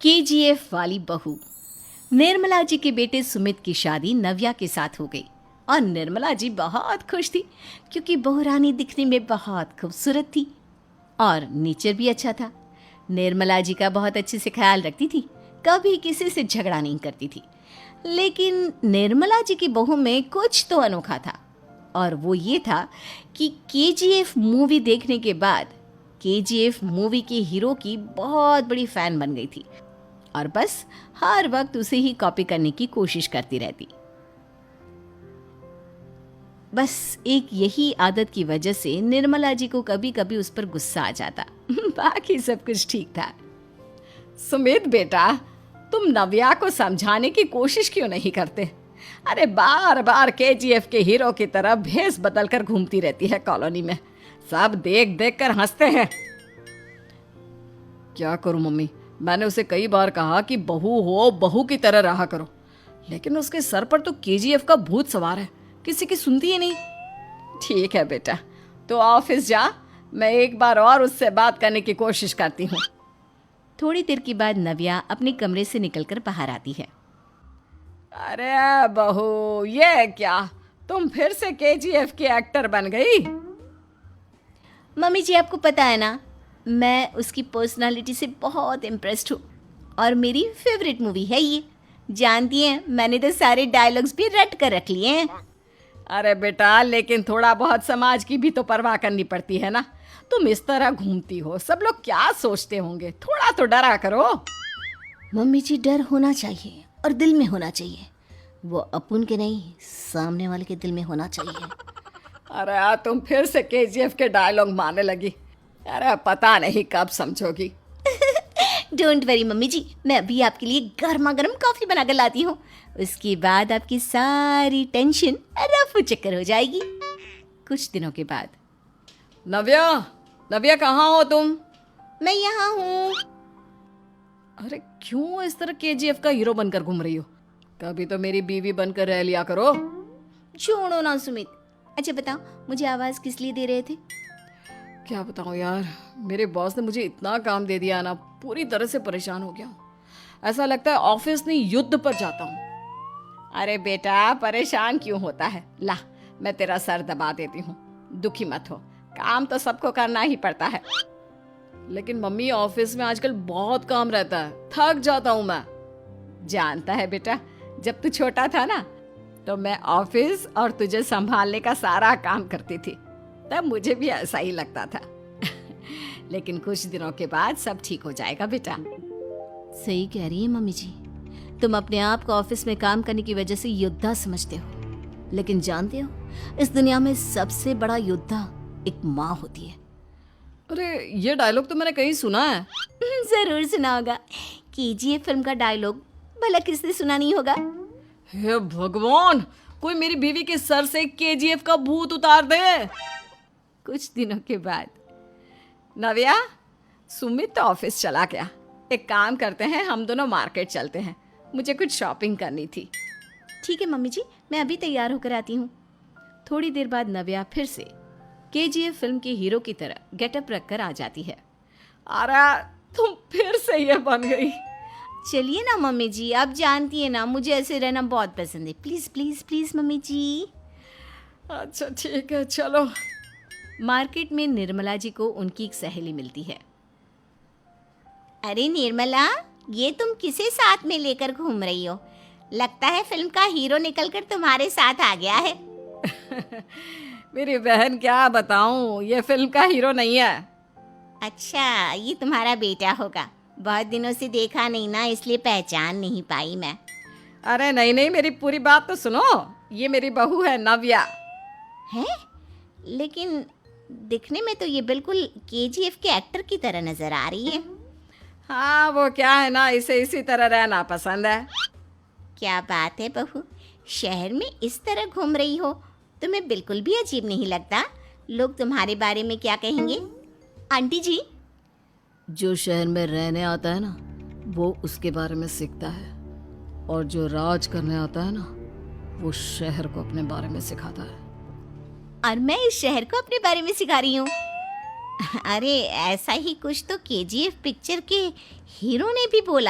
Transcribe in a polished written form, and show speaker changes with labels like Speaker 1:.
Speaker 1: KGF वाली बहू। निर्मला जी के बेटे सुमित की शादी नव्या के साथ हो गई और निर्मला जी बहुत खुश थी क्योंकि बहू रानी दिखने में बहुत खूबसूरत थी और नेचर भी अच्छा था। निर्मला जी का बहुत अच्छे से ख्याल रखती थी, कभी किसी से झगड़ा नहीं करती थी। लेकिन निर्मला जी की बहू में कुछ तो अनोखा था और वो ये था कि केजीएफ मूवी देखने के बाद केजीएफ मूवी के हीरो की बहुत बड़ी फैन बन गई थी और बस हर वक्त उसे ही कॉपी करने की कोशिश करती रहती। बस एक यही आदत की वजह से निर्मला जी को कभी कभी उस पर गुस्सा आ जाता। बाकी सब कुछ ठीक था।
Speaker 2: सुमित बेटा, तुम नव्या को समझाने की कोशिश क्यों नहीं करते? अरे बार बार केजीएफ के हीरो की तरह भेस बदल कर घूमती रहती है कॉलोनी में। सब देख देख कर हंसते हैं। क्या करूं मम्मी, मैंने उसे कई बार कहा कि बहू हो, बहू की तरह रहा करो, लेकिन उसके सर पर तो केजीएफ का भूत सवार है, किसी की सुनती ही नहीं। ठीक है बेटा, तो ऑफिस जा, मैं एक बार और उससे बात करने की कोशिश करती हूँ।
Speaker 1: थोड़ी देर के बाद नव्या अपने कमरे से निकलकर बाहर आती है।
Speaker 2: अरे बहू, ये क्या, तुम फिर से केजीएफ की एक्टर बन गई?
Speaker 1: मम्मी जी, आपको पता है ना, मैं उसकी पर्सनालिटी से बहुत इम्प्रेस्ड हूँ और मेरी फेवरेट मूवी है ये। जानती हैं, मैंने तो सारे डायलॉग्स भी रट कर रख लिए हैं।
Speaker 2: अरे बेटा, लेकिन थोड़ा बहुत समाज की भी तो परवाह करनी पड़ती है ना। तुम इस तरह घूमती हो, सब लोग क्या सोचते होंगे, थोड़ा तो डरा करो।
Speaker 1: मम्मी जी, डर होना चाहिए और दिल में होना चाहिए। वो अपन के नहीं, सामने वाले के दिल में होना चाहिए।
Speaker 2: अरे तुम फिर से केजीएफ के डायलॉग मारने लगी। अरे पता नहीं कब समझोगी।
Speaker 1: डोंट वरी मम्मी जी, मैं अभी आपके लिए गर्मा गर्म कॉफी बनाकर लाती हूँ। उसके बाद आपकी सारी टेंशन रफू चक्कर हो जाएगी। कुछ दिनों के बाद।
Speaker 2: नव्या, नव्या कहाँ हो तुम?
Speaker 1: मैं यहाँ हूँ।
Speaker 2: अरे क्यों इस तरह केजीएफ का हीरो बनकर घूम रही हो? कभी तो मेरी बीवी बनकर रह लिया करो।
Speaker 1: छोड़ो ना सुमित। अच्छा बताओ, मुझे आवाज़ किस लिए दे रहे थे?
Speaker 2: क्या बताऊँ यार, मेरे बॉस ने मुझे इतना काम दे दिया ना, पूरी तरह से परेशान हो गया हूँ। ऐसा लगता है ऑफिस नहीं, युद्ध पर जाता हूँ। अरे बेटा, परेशान क्यों होता है? ला, मैं तेरा सर दबा देती हूँ, दुखी मत हो। काम तो सबको करना ही पड़ता है। लेकिन मम्मी, ऑफिस में आजकल बहुत काम रहता है, थक जाता हूँ मैं। जानता है बेटा, जब तू छोटा था ना, तो मैं ऑफिस और तुझे संभालने का सारा काम करती थी, तब मुझे भी ऐसा ही लगता था। लेकिन कुछ दिनों के बाद सब ठीक हो जाएगा बेटा।
Speaker 1: सही कह रही है मम्मी जी, तुम अपने आप को ऑफिस में काम करने की वजह से योद्धा समझते हो, लेकिन जानते हो, इस दुनिया में सबसे बड़ा योद्धा एक माँ होती है।
Speaker 2: अरे ये डायलॉग तो मैंने कहीं सुना है।
Speaker 1: जरूर सुना होगा। केजीएफ फिल्म का डायलॉग भला किसने सुना नहीं होगा?
Speaker 2: हे भगवान, कोई मेरी बीवी के सर से केजीएफ का भूत उतार दे।
Speaker 1: कुछ दिनों के बाद।
Speaker 2: नव्या, सुमित तो ऑफिस चला गया। एक काम करते हैं, हम दोनों मार्केट चलते हैं, मुझे कुछ शॉपिंग करनी थी।
Speaker 1: ठीक है मम्मी जी, मैं अभी तैयार होकर आती हूँ। थोड़ी देर बाद नव्या फिर से केजीएफ फिल्म के हीरो की तरह गेटअप रखकर आ जाती है।
Speaker 2: अरे तुम फिर से ये बन गई।
Speaker 1: चलिए ना मम्मी जी, आप जानती है ना, मुझे ऐसे रहना बहुत पसंद है। प्लीज प्लीज प्लीज मम्मी जी।
Speaker 2: अच्छा ठीक है, चलो।
Speaker 1: मार्केट में निर्मला जी को उनकी एक सहेली मिलती है। अरे निर्मला, ये तुम किसे साथ में लेकर घूम रही हो? लगता है फिल्म का हीरो निकलकर तुम्हारे साथ आ गया है।
Speaker 2: मेरी बहन, क्या बताऊं, ये फिल्म का हीरो नहीं है।
Speaker 1: अच्छा, ये तुम्हारा बेटा होगा। बहुत दिनों से देखा नहीं ना, इसलिए पहचान नहीं पाई मैं।
Speaker 2: अरे नहीं नहीं, मेरी पूरी बात तो सुनो। ये मेरी बहू है नव्या।
Speaker 1: है? लेकिन दिखने में तो ये बिल्कुल केजीएफ के एक्टर की तरह नजर आ रही है।
Speaker 2: हाँ, वो क्या है ना, इसे इसी तरह रहना पसंद है।
Speaker 1: क्या बात है बहू, शहर में इस तरह घूम रही हो, तुम्हें बिल्कुल भी अजीब नहीं लगता? लोग तुम्हारे बारे में क्या कहेंगे? आंटी जी,
Speaker 2: जो शहर में रहने आता है ना, वो उसके बारे में सीखता है, और जो राज करने आता है ना, वो शहर को अपने बारे में सिखाता है।
Speaker 1: और मैं इस शहर को अपने बारे में सिखा रही हूँ। अरे ऐसा ही कुछ तो केजीएफ पिक्चर के हीरो ने भी बोला।